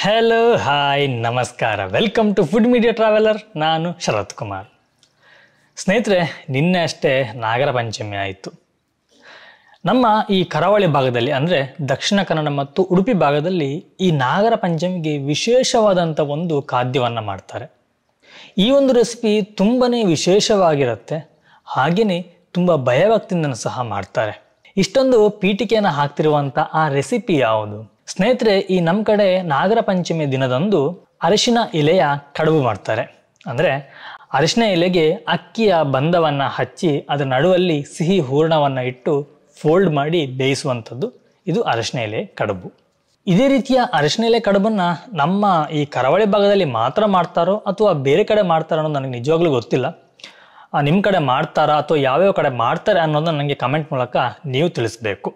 Hello hi ನಮಸ್ಕಾರ, welcome to food media traveller. ನಾನು ಶರತ್ ಕುಮಾರ್. ಸ್ನೇಹಿತರೆ, ನಿನ್ನೆ ಅಷ್ಟೇ ನಾಗರ ಪಂಚಮಿ ಆಯಿತು. ನಮ್ಮ ಈ ಕರಾವಳಿ ಭಾಗದಲ್ಲಿ ಅಂದರೆ ದಕ್ಷಿಣ ಕನ್ನಡ ಮತ್ತು ಉಡುಪಿ ಭಾಗದಲ್ಲಿ ಈ ನಾಗರ ಪಂಚಮಿಗೆ ವಿಶೇಷವಾದಂಥ ಒಂದು ಖಾದ್ಯವನ್ನು ಮಾಡ್ತಾರೆ. ಈ ಒಂದು ರೆಸಿಪಿ ತುಂಬಾ ವಿಶೇಷವಾಗಿರುತ್ತೆ, ಹಾಗೆಯೇ ತುಂಬ ಭಯಭಕ್ತಿಯಿಂದ ಸಹ ಮಾಡ್ತಾರೆ. ಇಷ್ಟೊಂದು ಪೀಠಿಕೆಯನ್ನು ಹಾಕ್ತಿರುವಂಥ ಆ ರೆಸಿಪಿ ಯಾವುದು? ಸ್ನೇಹಿತರೆ, ಈ ನಮ್ಮ ಕಡೆ ನಾಗರ ಪಂಚಮಿ ದಿನದಂದು ಅರಿಶಿನ ಎಲೆಯ ಕಡುಬು ಮಾಡ್ತಾರೆ. ಅಂದರೆ ಅರಿಶಿನ ಎಲೆಗೆ ಅಕ್ಕಿಯ ಬಂಧವನ್ನು ಹಚ್ಚಿ ಅದರ ನಡುವಲ್ಲಿ ಸಿಹಿ ಹೂರಣವನ್ನು ಇಟ್ಟು ಫೋಲ್ಡ್ ಮಾಡಿ ಬೇಯಿಸುವಂಥದ್ದು ಇದು ಅರಿಶಿನ ಎಲೆ ಕಡುಬು. ಇದೇ ರೀತಿಯ ಅರಿಶಿನ ಎಲೆ ಕಡುಬನ್ನು ನಮ್ಮ ಈ ಕರಾವಳಿ ಭಾಗದಲ್ಲಿ ಮಾತ್ರ ಮಾಡ್ತಾರೋ ಅಥವಾ ಬೇರೆ ಕಡೆ ಮಾಡ್ತಾರೋ ಅನ್ನೋದು ನನಗೆ ನಿಜವಾಗ್ಲೂ ಗೊತ್ತಿಲ್ಲ. ನಿಮ್ಮ ಕಡೆ ಮಾಡ್ತಾರಾ ಅಥವಾ ಯಾವ್ಯಾವ ಕಡೆ ಮಾಡ್ತಾರೆ ಅನ್ನೋದನ್ನ ನನಗೆ ಕಮೆಂಟ್ ಮೂಲಕ ನೀವು ತಿಳಿಸ್ಬೇಕು.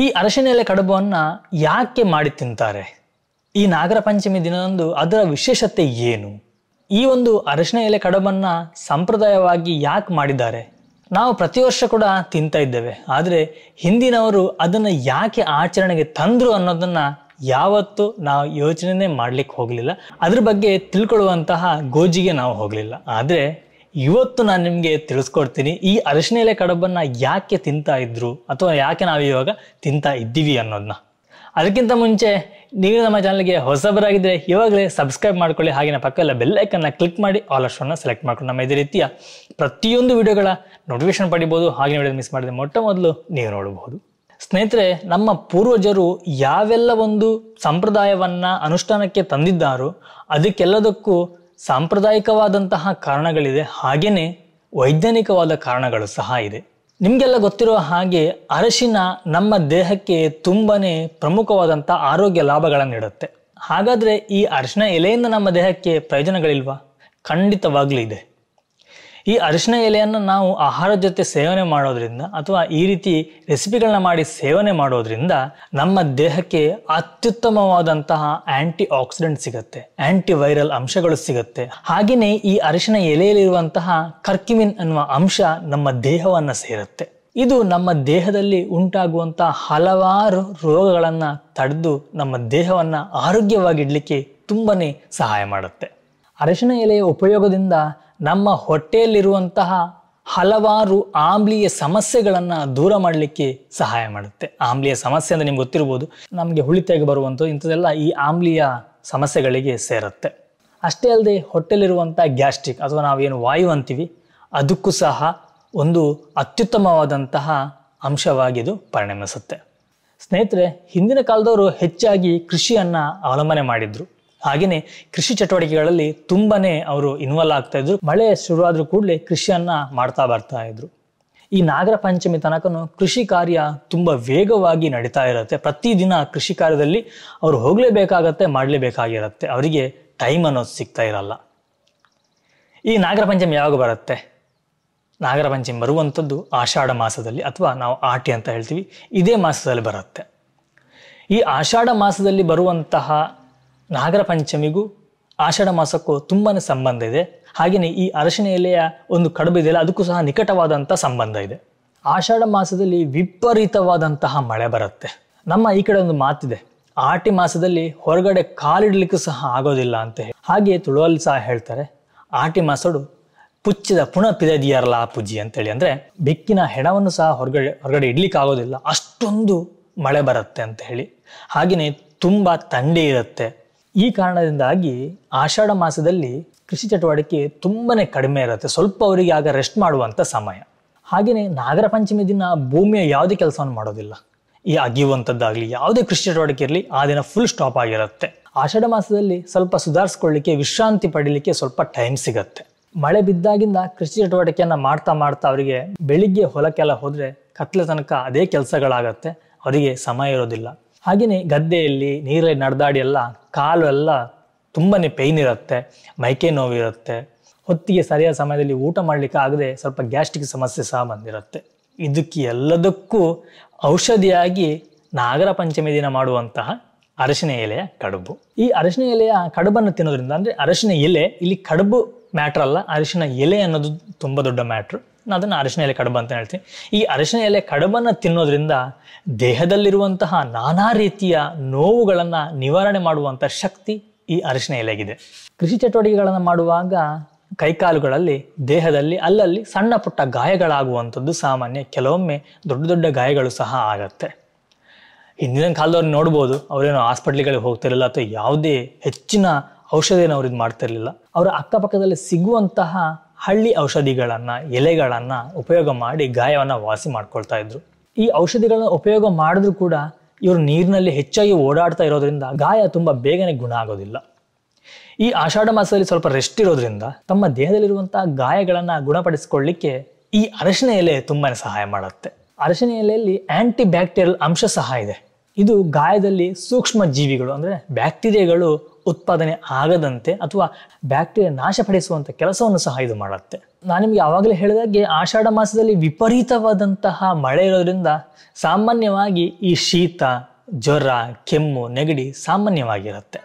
ಈ ಅರಿಶಿನ ಎಲೆ ಕಡುಬನ್ನು ಯಾಕೆ ಮಾಡಿ ತಿಂತಾರೆ? ಈ ನಾಗರ ಪಂಚಮಿ ದಿನದಂದು ಅದರ ವಿಶೇಷತೆ ಏನು? ಈ ಒಂದು ಅರಿಶಿನ ಎಲೆ ಕಡುಬನ್ನು ಸಂಪ್ರದಾಯವಾಗಿ ಯಾಕೆ ಮಾಡಿದ್ದಾರೆ? ನಾವು ಪ್ರತಿ ವರ್ಷ ಕೂಡ ತಿಂತಾ ಇದ್ದೇವೆ, ಆದರೆ ಹಿಂದಿನವರು ಅದನ್ನು ಯಾಕೆ ಆಚರಣೆಗೆ ತಂದರು ಅನ್ನೋದನ್ನು ಯಾವತ್ತೂ ನಾವು ಯೋಚನೆ ಮಾಡಲಿಕ್ಕೆ ಹೋಗಲಿಲ್ಲ. ಅದ್ರ ಬಗ್ಗೆ ತಿಳ್ಕೊಳ್ಳುವಂತಹ ಗೋಜಿಗೆ ನಾವು ಹೋಗಲಿಲ್ಲ. ಆದರೆ ಇವತ್ತು ನಾನು ನಿಮಗೆ ತಿಳಿಸ್ಕೊಡ್ತೀನಿ ಈ ಅರಿಶಿನ ಎಲೆ ಕಡುಬನ್ನು ಯಾಕೆ ತಿಂತಾ ಇದ್ರು ಅಥವಾ ಯಾಕೆ ನಾವು ಇವಾಗ ತಿಂತಾ ಇದ್ದೀವಿ ಅನ್ನೋದನ್ನ. ಅದಕ್ಕಿಂತ ಮುಂಚೆ ನೀವು ನಮ್ಮ ಚಾನಲ್ಗೆ ಹೊಸಬರಾಗಿದ್ದರೆ ಇವಾಗಲೇ ಸಬ್ಸ್ಕ್ರೈಬ್ ಮಾಡ್ಕೊಳ್ಳಿ, ಹಾಗೆ ಪಕ್ಕದಲ್ಲ ಬೆಲ್ ಐಕನ್ನ ಕ್ಲಿಕ್ ಮಾಡಿ ಆಲ್ ಆಪ್ಷನ್ನ ಸೆಲೆಕ್ಟ್ ಮಾಡ್ಕೊಂಡು ನಮ್ಮ ಇದೇ ರೀತಿಯ ಪ್ರತಿಯೊಂದು ವಿಡಿಯೋಗಳ ನೋಟಿಫಿಕೇಶನ್ ಪಡಿಬೋದು. ಹಾಗೆ ವಿಡಿಯೋ ಮಿಸ್ ಮಾಡಿದ್ರೆ ಮೊಟ್ಟ ಮೊದಲು ನೀವು ನೋಡಬಹುದು. ಸ್ನೇಹಿತರೆ, ನಮ್ಮ ಪೂರ್ವಜರು ಯಾವೆಲ್ಲ ಒಂದು ಸಂಪ್ರದಾಯವನ್ನು ಅನುಷ್ಠಾನಕ್ಕೆ ತಂದಿದ್ದಾರೋ ಅದಕ್ಕೆಲ್ಲದಕ್ಕೂ ಸಾಂಪ್ರದಾಯಿಕವಾದಂತಹ ಕಾರಣಗಳಿದೆ, ಹಾಗೆಯೇ ವೈಜ್ಞಾನಿಕವಾದ ಕಾರಣಗಳು ಸಹ ಇದೆ. ನಿಮಗೆಲ್ಲ ಗೊತ್ತಿರುವ ಹಾಗೆ ಅರಿಶಿನ ನಮ್ಮ ದೇಹಕ್ಕೆ ತುಂಬನೇ ಪ್ರಮುಖವಾದಂಥ ಆರೋಗ್ಯ ಲಾಭಗಳನ್ನು ನೀಡುತ್ತೆ. ಹಾಗಾದರೆ ಈ ಅರಿಶಿನ ಎಲೆಯಿಂದ ನಮ್ಮ ದೇಹಕ್ಕೆ ಪ್ರಯೋಜನಗಳಿಲ್ವಾ? ಖಂಡಿತವಾಗ್ಲೂ ಇದೆ. ಈ ಅರಿಶಿನ ಎಲೆಯನ್ನು ನಾವು ಆಹಾರದ ಜೊತೆ ಸೇವನೆ ಮಾಡೋದ್ರಿಂದ ಅಥವಾ ಈ ರೀತಿ ರೆಸಿಪಿಗಳನ್ನ ಮಾಡಿ ಸೇವನೆ ಮಾಡೋದ್ರಿಂದ ನಮ್ಮ ದೇಹಕ್ಕೆ ಅತ್ಯುತ್ತಮವಾದಂತಹ ಆಂಟಿ ಆಕ್ಸಿಡೆಂಟ್ ಸಿಗುತ್ತೆ, ಆಂಟಿ ವೈರಲ್ ಅಂಶಗಳು ಸಿಗುತ್ತೆ. ಹಾಗೆಯೇ ಈ ಅರಿಶಿನ ಎಲೆಯಲ್ಲಿರುವಂತಹ ಕರ್ಕ್ಯುಮಿನ್ ಅನ್ನುವ ಅಂಶ ನಮ್ಮ ದೇಹವನ್ನು ಸೇರುತ್ತೆ. ಇದು ನಮ್ಮ ದೇಹದಲ್ಲಿ ಉಂಟಾಗುವಂತಹ ಹಲವಾರು ರೋಗಗಳನ್ನು ತಡೆದು ನಮ್ಮ ದೇಹವನ್ನು ಆರೋಗ್ಯವಾಗಿಡ್ಲಿಕ್ಕೆ ತುಂಬನೇ ಸಹಾಯ ಮಾಡುತ್ತೆ. ಅರಿಶಿನ ಎಲೆಯ ಉಪಯೋಗದಿಂದ ನಮ್ಮ ಹೊಟ್ಟೆಯಲ್ಲಿರುವಂತಹ ಹಲವಾರು ಆಮ್ಲೀಯ ಸಮಸ್ಯೆಗಳನ್ನು ದೂರ ಮಾಡಲಿಕ್ಕೆ ಸಹಾಯ ಮಾಡುತ್ತೆ. ಆಮ್ಲೀಯ ಸಮಸ್ಯೆ ಅಂದರೆ ನಿಮ್ಗೆ ಗೊತ್ತಿರ್ಬೋದು, ನಮಗೆ ಹುಳಿತೆಗೆ ಬರುವಂಥದ್ದು ಇಂಥದ್ದೆಲ್ಲ ಈ ಆಮ್ಲೀಯ ಸಮಸ್ಯೆಗಳಿಗೆ ಸೇರುತ್ತೆ. ಅಷ್ಟೇ ಅಲ್ಲದೆ ಹೊಟ್ಟೆಯಲ್ಲಿರುವಂಥ ಗ್ಯಾಸ್ಟ್ರಿಕ್ ಅಥವಾ ನಾವೇನು ವಾಯು ಅಂತೀವಿ ಅದಕ್ಕೂ ಸಹ ಒಂದು ಅತ್ಯುತ್ತಮವಾದಂತಹ ಅಂಶವಾಗಿದು ಪರಿಣಮಿಸುತ್ತೆ. ಸ್ನೇಹಿತರೆ, ಹಿಂದಿನ ಕಾಲದವರು ಹೆಚ್ಚಾಗಿ ಕೃಷಿಯನ್ನು ಅವಲಂಬನೆ ಮಾಡಿದ್ರು. ಹಾಗೆಯೇ ಕೃಷಿ ಚಟುವಟಿಕೆಗಳಲ್ಲಿ ತುಂಬನೇ ಅವರು ಇನ್ವಾಲ್ವ್ ಆಗ್ತಾ ಇದ್ರು. ಮಳೆ ಶುರುವಾದ್ರೂ ಕೂಡಲೇ ಕೃಷಿಯನ್ನ ಮಾಡ್ತಾ ಬರ್ತಾ ಇದ್ರು. ಈ ನಾಗರ ಪಂಚಮಿ ತನಕನೂ ಕೃಷಿ ಕಾರ್ಯ ತುಂಬ ವೇಗವಾಗಿ ನಡೀತಾ ಇರುತ್ತೆ. ಪ್ರತಿದಿನ ಕೃಷಿ ಕಾರ್ಯದಲ್ಲಿ ಅವರು ಹೋಗಲೇಬೇಕಾಗತ್ತೆ, ಮಾಡಲೇಬೇಕಾಗಿರುತ್ತೆ. ಅವರಿಗೆ ಟೈಮ್ ಅನ್ನೋದು ಸಿಗ್ತಾ ಇರಲ್ಲ. ಈ ನಾಗರ ಪಂಚಮಿ ಯಾವಾಗ ಬರುತ್ತೆ? ನಾಗರ ಪಂಚಮಿ ಬರುವಂಥದ್ದು ಆಷಾಢ ಮಾಸದಲ್ಲಿ ಅಥವಾ ನಾವು ಆಟಿ ಅಂತ ಹೇಳ್ತೀವಿ, ಇದೇ ಮಾಸದಲ್ಲಿ ಬರುತ್ತೆ. ಈ ಆಷಾಢ ಮಾಸದಲ್ಲಿ ಬರುವಂತಹ ನಾಗರ ಪಂಚಮಿಗೂ ಆಷಾಢ ಮಾಸಕ್ಕೂ ತುಂಬಾ ಸಂಬಂಧ ಇದೆ. ಹಾಗೆಯೇ ಈ ಅರಿಶಿನ ಎಲೆಯ ಒಂದು ಕಡುಬು ಇದೆಯಲ್ಲ ಅದಕ್ಕೂ ಸಹ ನಿಕಟವಾದಂಥ ಸಂಬಂಧ ಇದೆ. ಆಷಾಢ ಮಾಸದಲ್ಲಿ ವಿಪರೀತವಾದಂತಹ ಮಳೆ ಬರುತ್ತೆ. ನಮ್ಮ ಈ ಕಡೆ ಒಂದು ಮಾತಿದೆ, ಆಟಿ ಮಾಸದಲ್ಲಿ ಹೊರಗಡೆ ಕಾಲಿಡ್ಲಿಕ್ಕೂ ಸಹ ಆಗೋದಿಲ್ಲ ಅಂತ ಹೇಳಿ. ಹಾಗೆ ತುಳುವಲ್ಲಿ ಸಹ ಹೇಳ್ತಾರೆ, ಆಟಿ ಮಾಸಡು ಪುಚ್ಚಿದ ಪುಣ ಪಿದದಿಯಾರಲ್ಲ ಆ ಪೂಜಿ ಅಂತೇಳಿ. ಅಂದರೆ ಬೆಕ್ಕಿನ ಹೆಣವನ್ನು ಸಹ ಹೊರಗಡೆ ಇಡ್ಲಿಕ್ಕೆ ಆಗೋದಿಲ್ಲ, ಅಷ್ಟೊಂದು ಮಳೆ ಬರುತ್ತೆ ಅಂತ ಹೇಳಿ. ಹಾಗೆಯೇ ತುಂಬ ಥಂಡಿ ಇರುತ್ತೆ. ಈ ಕಾರಣದಿಂದಾಗಿ ಆಷಾಢ ಮಾಸದಲ್ಲಿ ಕೃಷಿ ಚಟುವಟಿಕೆ ತುಂಬನೇ ಕಡಿಮೆ ಇರುತ್ತೆ. ಸ್ವಲ್ಪ ಅವರಿಗೆ ಆಗ ರೆಸ್ಟ್ ಮಾಡುವಂಥ ಸಮಯ. ಹಾಗೆಯೇ ನಾಗರ ಪಂಚಮಿ ದಿನ ಭೂಮಿಯ ಯಾವುದೇ ಕೆಲಸವನ್ನು ಮಾಡೋದಿಲ್ಲ. ಈ ಅಗಿಯುವಂಥದ್ದಾಗಲಿ ಯಾವುದೇ ಕೃಷಿ ಚಟುವಟಿಕೆ ಇರಲಿ ಆ ದಿನ ಫುಲ್ ಸ್ಟಾಪ್ ಆಗಿರುತ್ತೆ. ಆಷಾಢ ಮಾಸದಲ್ಲಿ ಸ್ವಲ್ಪ ಸುಧಾರಿಸ್ಕೊಳ್ಳಿಕ್ಕೆ, ವಿಶ್ರಾಂತಿ ಪಡೀಲಿಕ್ಕೆ ಸ್ವಲ್ಪ ಟೈಮ್ ಸಿಗತ್ತೆ. ಮಳೆ ಬಿದ್ದಾಗಿಂದ ಕೃಷಿ ಚಟುವಟಿಕೆಯನ್ನು ಮಾಡ್ತಾ ಮಾಡ್ತಾ ಅವರಿಗೆ ಬೆಳಿಗ್ಗೆ ಹೊಲಕ್ಕೆಲ್ಲ ಹೋದರೆ ಕತ್ಲೆ ತನಕ ಅದೇ ಕೆಲಸಗಳಾಗತ್ತೆ, ಅವರಿಗೆ ಸಮಯ ಇರೋದಿಲ್ಲ. ಹಾಗೆಯೇ ಗದ್ದೆಯಲ್ಲಿ ನೀರಲ್ಲಿ ನಡೆದಾಡಿ ಎಲ್ಲ ಕಾಲು ಎಲ್ಲ ತುಂಬನೇ ಪೇಯ್ನ್ ಇರುತ್ತೆ, ಮೈಕೈ ನೋವು ಇರುತ್ತೆ. ಹೊತ್ತಿಗೆ ಸರಿಯಾದ ಸಮಯದಲ್ಲಿ ಊಟ ಮಾಡಲಿಕ್ಕೆ ಆಗದೆ ಸ್ವಲ್ಪ ಗ್ಯಾಸ್ಟ್ರಿಕ್ ಸಮಸ್ಯೆ ಸಹ ಬಂದಿರುತ್ತೆ. ಇದಕ್ಕೆ ಎಲ್ಲದಕ್ಕೂ ಔಷಧಿಯಾಗಿ ನಾಗರ ಪಂಚಮಿ ದಿನ ಮಾಡುವಂತಹ ಅರಿಶಿನ ಎಲೆಯ ಕಡುಬು. ಈ ಅರಿಶಿನ ಎಲೆಯ ಕಡುಬನ್ನು ತಿನ್ನೋದ್ರಿಂದ, ಅಂದರೆ ಅರಿಶಿನ ಎಲೆ, ಇಲ್ಲಿ ಕಡುಬು ಮ್ಯಾಟ್ರ್ ಅಲ್ಲ, ಅರಿಶಿನ ಎಲೆ ಅನ್ನೋದು ತುಂಬ ದೊಡ್ಡ ಮ್ಯಾಟ್ರು. ನಾನು ಅದನ್ನು ಅರಿಶಿನ ಎಲೆ ಕಡುಬು ಅಂತ ಹೇಳ್ತೀನಿ. ಈ ಅರಿಶಿನ ಎಲೆ ಕಡುಬನ್ನು ತಿನ್ನೋದ್ರಿಂದ ದೇಹದಲ್ಲಿರುವಂತಹ ನಾನಾ ರೀತಿಯ ನೋವುಗಳನ್ನು ನಿವಾರಣೆ ಮಾಡುವಂಥ ಶಕ್ತಿ ಈ ಅರಿಶಿನ ಎಲೆಗಿದೆ. ಕೃಷಿ ಚಟುವಟಿಕೆಗಳನ್ನು ಮಾಡುವಾಗ ಕೈಕಾಲುಗಳಲ್ಲಿ ದೇಹದಲ್ಲಿ ಅಲ್ಲಲ್ಲಿ ಸಣ್ಣ ಪುಟ್ಟ ಗಾಯಗಳಾಗುವಂಥದ್ದು ಸಾಮಾನ್ಯ. ಕೆಲವೊಮ್ಮೆ ದೊಡ್ಡ ದೊಡ್ಡ ಗಾಯಗಳು ಸಹ ಆಗತ್ತೆ. ಹಿಂದಿನ ಕಾಲದವ್ರು ನೋಡ್ಬೋದು, ಅವರೇನೋ ಹಾಸ್ಪಿಟ್ಲಿಗಳಿಗೆ ಹೋಗ್ತಿರಲಿಲ್ಲ ಅಥವಾ ಯಾವುದೇ ಹೆಚ್ಚಿನ ಔಷಧಿಯನ್ನು ಅವ್ರು ಇದು ಮಾಡ್ತಿರ್ಲಿಲ್ಲ. ಅವರ ಅಕ್ಕಪಕ್ಕದಲ್ಲಿ ಸಿಗುವಂತಹ ಹಳ್ಳಿ ಔಷಧಿಗಳನ್ನು, ಎಲೆಗಳನ್ನು ಉಪಯೋಗ ಮಾಡಿ ಗಾಯವನ್ನು ವಾಸಿ ಮಾಡ್ಕೊಳ್ತಾ ಇದ್ರು. ಈ ಔಷಧಿಗಳನ್ನ ಉಪಯೋಗ ಮಾಡಿದ್ರು ಕೂಡ ಇವರು ನೀರಿನಲ್ಲಿ ಹೆಚ್ಚಾಗಿ ಓಡಾಡ್ತಾ ಇರೋದ್ರಿಂದ ಗಾಯ ತುಂಬ ಬೇಗನೆ ಗುಣ ಆಗೋದಿಲ್ಲ. ಈ ಆಷಾಢ ಮಾಸದಲ್ಲಿ ಸ್ವಲ್ಪ ರೆಸ್ಟ್ ಇರೋದ್ರಿಂದ ತಮ್ಮ ದೇಹದಲ್ಲಿರುವಂತಹ ಗಾಯಗಳನ್ನು ಗುಣಪಡಿಸಿಕೊಳ್ಳಿಕ್ಕೆ ಈ ಅರಿಶಿನ ಎಲೆ ತುಂಬಾ ಸಹಾಯ ಮಾಡುತ್ತೆ. ಅರಿಶಿನ ಎಲೆಯಲ್ಲಿ ಆಂಟಿ ಬ್ಯಾಕ್ಟೀರಿಯಲ್ ಅಂಶ ಸಹ ಇದೆ. ಇದು ಗಾಯದಲ್ಲಿ ಸೂಕ್ಷ್ಮ ಜೀವಿಗಳು ಅಂದರೆ ಬ್ಯಾಕ್ಟೀರಿಯಾಗಳು ಉತ್ಪಾದನೆ ಆಗದಂತೆ ಅಥವಾ ಬ್ಯಾಕ್ಟೀರಿಯಾ ನಾಶಪಡಿಸುವಂಥ ಕೆಲಸವನ್ನು ಸಹ ಇದು ಮಾಡುತ್ತೆ. ನಾನು ನಿಮಗೆ ಆವಾಗಲೇ ಹೇಳಿದಾಗೆ ಆಷಾಢ ಮಾಸದಲ್ಲಿ ವಿಪರೀತವಾದಂತಹ ಮಳೆ ಇರೋದ್ರಿಂದ ಸಾಮಾನ್ಯವಾಗಿ ಈ ಶೀತ, ಜ್ವರ, ಕೆಮ್ಮು, ನೆಗಡಿ ಸಾಮಾನ್ಯವಾಗಿರುತ್ತೆ.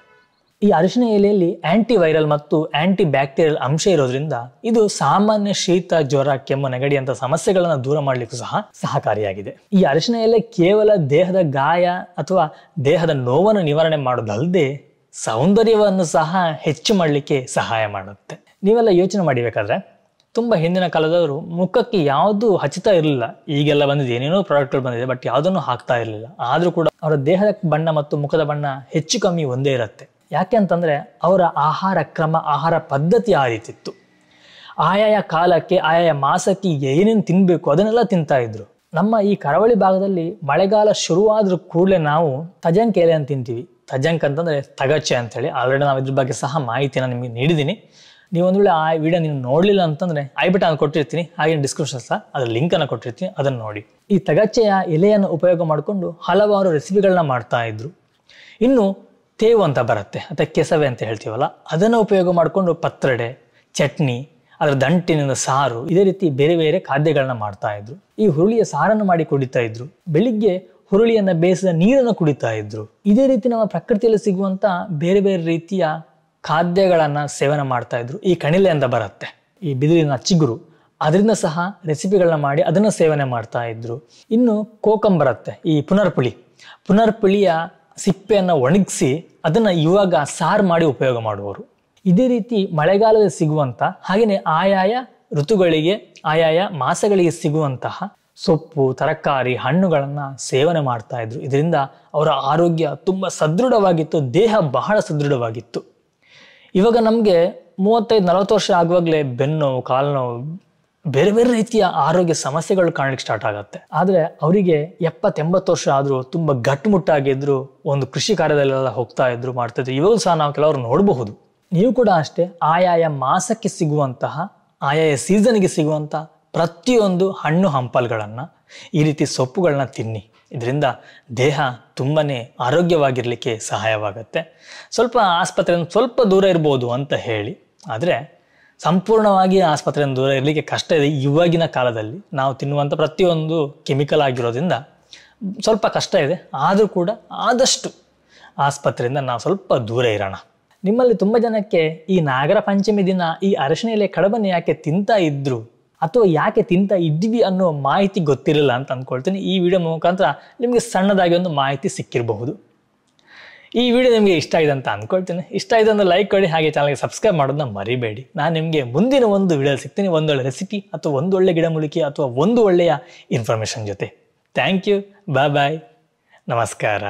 ಈ ಅರಿಶಿನ ಎಲೆಯಲ್ಲಿ ಆಂಟಿ ವೈರಲ್ ಮತ್ತು ಆಂಟಿ ಬ್ಯಾಕ್ಟೀರಿಯಲ್ ಅಂಶ ಇರೋದ್ರಿಂದ ಇದು ಸಾಮಾನ್ಯ ಶೀತ, ಜ್ವರ, ಕೆಮ್ಮು, ನೆಗಡಿ ಅಂತ ಸಮಸ್ಯೆಗಳನ್ನು ದೂರ ಮಾಡಲಿಕ್ಕೂ ಸಹ ಸಹಕಾರಿಯಾಗಿದೆ. ಈ ಅರಿಶಿನ ಎಲೆ ಕೇವಲ ದೇಹದ ಗಾಯ ಅಥವಾ ದೇಹದ ನೋವನ್ನು ನಿವಾರಣೆ ಮಾಡೋದಲ್ಲದೆ ಸೌಂದರ್ಯವನ್ನು ಸಹ ಹೆಚ್ಚು ಮಾಡಲಿಕ್ಕೆ ಸಹಾಯ ಮಾಡುತ್ತೆ. ನೀವೆಲ್ಲ ಯೋಚನೆ ಮಾಡಿಬೇಕಾದ್ರೆ ತುಂಬ ಹಿಂದಿನ ಕಾಲದವರು ಮುಖಕ್ಕೆ ಯಾವುದು ಹಚ್ಚುತ್ತಾ ಇರಲಿಲ್ಲ. ಈಗೆಲ್ಲ ಬಂದಿದೆ, ಏನೇನೋ ಪ್ರಾಡಕ್ಟ್ಗಳು ಬಂದಿದೆ, ಬಟ್ ಯಾವುದನ್ನು ಹಾಕ್ತಾ ಇರಲಿಲ್ಲ. ಆದರೂ ಕೂಡ ಅವರ ದೇಹದ ಬಣ್ಣ ಮತ್ತು ಮುಖದ ಬಣ್ಣ ಹೆಚ್ಚು ಕಮ್ಮಿ ಒಂದೇ ಇರುತ್ತೆ. ಯಾಕೆ ಅಂತಂದರೆ ಅವರ ಆಹಾರ ಕ್ರಮ, ಆಹಾರ ಪದ್ಧತಿ ಆ ರೀತಿ ಇತ್ತು. ಆಯಾಯ ಕಾಲಕ್ಕೆ, ಆಯಾಯ ಮಾಸಕ್ಕೆ ಏನೇನು ತಿನ್ನಬೇಕು ಅದನ್ನೆಲ್ಲ ತಿಂತಾ ಇದ್ರು. ನಮ್ಮ ಈ ಕರಾವಳಿ ಭಾಗದಲ್ಲಿ ಮಳೆಗಾಲ ಶುರುವಾದ್ರೂ ಕೂಡಲೇ ನಾವು ತಜಂಕ್ ಎಲೆ ಅಂತ ತಿಂತೀವಿ. ತಜಂಕ್ ಅಂತಂದರೆ ತಗಚೆ ಅಂತೇಳಿ. ಆಲ್ರೆಡಿ ನಾವು ಇದ್ರ ಬಗ್ಗೆ ಸಹ ಮಾಹಿತಿನ ನಿಮಗೆ ನೀಡಿದ್ದೀನಿ. ನೀವು ಒಂದು ವೇಳೆ ಆ ವಿಡಿಯೋ ನೀವು ನೋಡಲಿಲ್ಲ ಅಂತಂದರೆ ಐಬಿಟ್ ನಾನು ಕೊಟ್ಟಿರ್ತೀನಿ, ಹಾಗೆ ಡಿಸ್ಕ್ರಿಪ್ಷನ್ ಸಹ ಅದರ ಲಿಂಕನ್ನು ಕೊಟ್ಟಿರ್ತೀನಿ, ಅದನ್ನು ನೋಡಿ. ಈ ತಗಚೆಯ ಎಲೆಯನ್ನು ಉಪಯೋಗ ಮಾಡಿಕೊಂಡು ಹಲವಾರು ರೆಸಿಪಿಗಳನ್ನ ಮಾಡ್ತಾ ಇದ್ರು. ಇನ್ನು ತೇವು ಅಂತ ಬರುತ್ತೆ ಅಥವಾ ಕೆಸವೆ ಅಂತ ಹೇಳ್ತೀವಲ್ಲ, ಅದನ್ನು ಉಪಯೋಗ ಮಾಡಿಕೊಂಡು ಪತ್ರೊಡೆ, ಚಟ್ನಿ, ಅದರ ದಂಟಿನಿಂದ ಸಾರು, ಇದೇ ರೀತಿ ಬೇರೆ ಬೇರೆ ಖಾದ್ಯಗಳನ್ನ ಮಾಡ್ತಾ ಇದ್ರು. ಈ ಹುರುಳಿಯ ಸಾರನ್ನು ಮಾಡಿ ಕುಡಿತಾ ಇದ್ರು. ಬೆಳಿಗ್ಗೆ ಹುರುಳಿಯನ್ನು ಬೇಯಿಸಿದ ನೀರನ್ನು ಕುಡಿತಾ ಇದ್ರು. ಇದೇ ರೀತಿ ನಮ್ಮ ಪ್ರಕೃತಿಯಲ್ಲಿ ಸಿಗುವಂತ ಬೇರೆ ಬೇರೆ ರೀತಿಯ ಖಾದ್ಯಗಳನ್ನ ಸೇವನೆ ಮಾಡ್ತಾ ಇದ್ರು. ಈ ಕಣಿಲೆ ಅಂತ ಬರುತ್ತೆ, ಈ ಬಿದಿರಿನ ಚಿಗುರು, ಅದರಿಂದ ಸಹ ರೆಸಿಪಿಗಳನ್ನ ಮಾಡಿ ಅದನ್ನು ಸೇವನೆ ಮಾಡ್ತಾ ಇದ್ರು. ಇನ್ನು ಕೋಕಂ ಬರುತ್ತೆ, ಈ ಪುನರ್ಪುಳಿಯ ಸಿಪ್ಪೆಯನ್ನು ಒಣಗಿಸಿ ಅದನ್ನು ಇವಾಗ ಸಾರು ಮಾಡಿ ಉಪಯೋಗ ಮಾಡುವವರು. ಇದೇ ರೀತಿ ಮಳೆಗಾಲದಲ್ಲಿ ಸಿಗುವಂಥ, ಹಾಗೆಯೇ ಆಯಾಯ ಋತುಗಳಿಗೆ, ಆಯಾಯ ಮಾಸಗಳಿಗೆ ಸಿಗುವಂತಹ ಸೊಪ್ಪು, ತರಕಾರಿ, ಹಣ್ಣುಗಳನ್ನು ಸೇವನೆ ಮಾಡ್ತಾ ಇದ್ರು. ಇದರಿಂದ ಅವರ ಆರೋಗ್ಯ ತುಂಬ ಸದೃಢವಾಗಿತ್ತು, ದೇಹ ಬಹಳ ಸದೃಢವಾಗಿತ್ತು. ಇವಾಗ ನಮಗೆ 35-40 ವರ್ಷ ಆಗುವಾಗಲೇ ಬೆನ್ನು, ಕಾಲು ನೋವು, ಬೇರೆ ಬೇರೆ ರೀತಿಯ ಆರೋಗ್ಯ ಸಮಸ್ಯೆಗಳು ಕಾಣಲಿಕ್ಕೆ ಸ್ಟಾರ್ಟ್ ಆಗುತ್ತೆ. ಆದರೆ ಅವರಿಗೆ 70-80 ವರ್ಷ ಆದರೂ ತುಂಬ ಗಟ್ಟುಮುಟ್ಟಾಗಿದ್ರು, ಒಂದು ಕೃಷಿ ಕಾರ್ಯದಲ್ಲೆಲ್ಲ ಹೋಗ್ತಾ ಇದ್ರು, ಮಾಡ್ತಾ ಇದ್ರು. ಇವಾಗ ಸಹ ನಾವು ಕೆಲವರು ನೋಡಬಹುದು. ನೀವು ಕೂಡ ಅಷ್ಟೇ ಆಯಾಯ ಮಾಸಕ್ಕೆ ಸಿಗುವಂತಹ, ಆಯಾಯ ಸೀಸನ್ಗೆ ಸಿಗುವಂತಹ ಪ್ರತಿಯೊಂದು ಹಣ್ಣು ಹಂಪಲುಗಳನ್ನು, ಈ ರೀತಿ ಸೊಪ್ಪುಗಳನ್ನ ತಿನ್ನಿ. ಇದರಿಂದ ದೇಹ ತುಂಬನೇ ಆರೋಗ್ಯವಾಗಿರಲಿಕ್ಕೆ ಸಹಾಯವಾಗುತ್ತೆ. ಸ್ವಲ್ಪ ಆಸ್ಪತ್ರೆಯಿಂದ ಸ್ವಲ್ಪ ದೂರ ಇರ್ಬೋದು ಅಂತ ಹೇಳಿ, ಆದರೆ ಸಂಪೂರ್ಣವಾಗಿ ಆಸ್ಪತ್ರೆಯಿಂದ ದೂರ ಇರಲಿಕ್ಕೆ ಕಷ್ಟ ಇದೆ. ಇವಾಗಿನ ಕಾಲದಲ್ಲಿ ನಾವು ತಿನ್ನುವಂಥ ಪ್ರತಿಯೊಂದು ಕೆಮಿಕಲ್ ಆಗಿರೋದ್ರಿಂದ ಸ್ವಲ್ಪ ಕಷ್ಟ ಇದೆ. ಆದರೂ ಕೂಡ ಆದಷ್ಟು ಆಸ್ಪತ್ರೆಯಿಂದ ನಾವು ಸ್ವಲ್ಪ ದೂರ ಇರೋಣ. ನಿಮ್ಮಲ್ಲಿ ತುಂಬ ಜನಕ್ಕೆ ಈ ನಾಗರ ಪಂಚಮಿ ದಿನ ಈ ಅರಿಶಿನ ಎಲೆ ಕಡುಬನ್ನು ಯಾಕೆ ತಿಂತಾ ಇದ್ರು ಅಥವಾ ಯಾಕೆ ತಿಂತಾ ಇದ್ವಿ ಅನ್ನೋ ಮಾಹಿತಿ ಗೊತ್ತಿರಲಿಲ್ಲ ಅಂತ ಅಂದ್ಕೊಳ್ತೀನಿ. ಈ ವಿಡಿಯೋ ಮುಖಾಂತರ ನಿಮಗೆ ಸಣ್ಣದಾಗಿ ಒಂದು ಮಾಹಿತಿ ಸಿಕ್ಕಿರಬಹುದು. ಈ ವಿಡಿಯೋ ನಿಮಗೆ ಇಷ್ಟ ಆಗಿದೆ ಅಂತ ಅಂದ್ಕೊಳ್ತೀನಿ. ಇಷ್ಟ ಆಗಿದೆ ಅಂದ್ರೆ ಲೈಕ್ ಕೊಡಿ, ಹಾಗೆ ಚಾನಲ್ಗೆ ಸಬ್ಸ್ಕ್ರೈಬ್ ಮಾಡೋದನ್ನ ಮರಿಬೇಡಿ. ನಾನು ನಿಮಗೆ ಮುಂದಿನ ಒಂದು ವಿಡಿಯೋ ಸಿಗ್ತೀನಿ, ಒಂದೊಳ್ಳೆ ರೆಸಿಪಿ ಅಥವಾ ಒಂದು ಒಳ್ಳೆ ಗಿಡಮೂಲಿಕೆ ಅಥವಾ ಒಂದು ಒಳ್ಳೆಯ ಇನ್ಫಾರ್ಮೇಷನ್ ಜೊತೆ. ಥ್ಯಾಂಕ್ ಯು, ಬಾಯ್ ಬಾಯ್, ನಮಸ್ಕಾರ.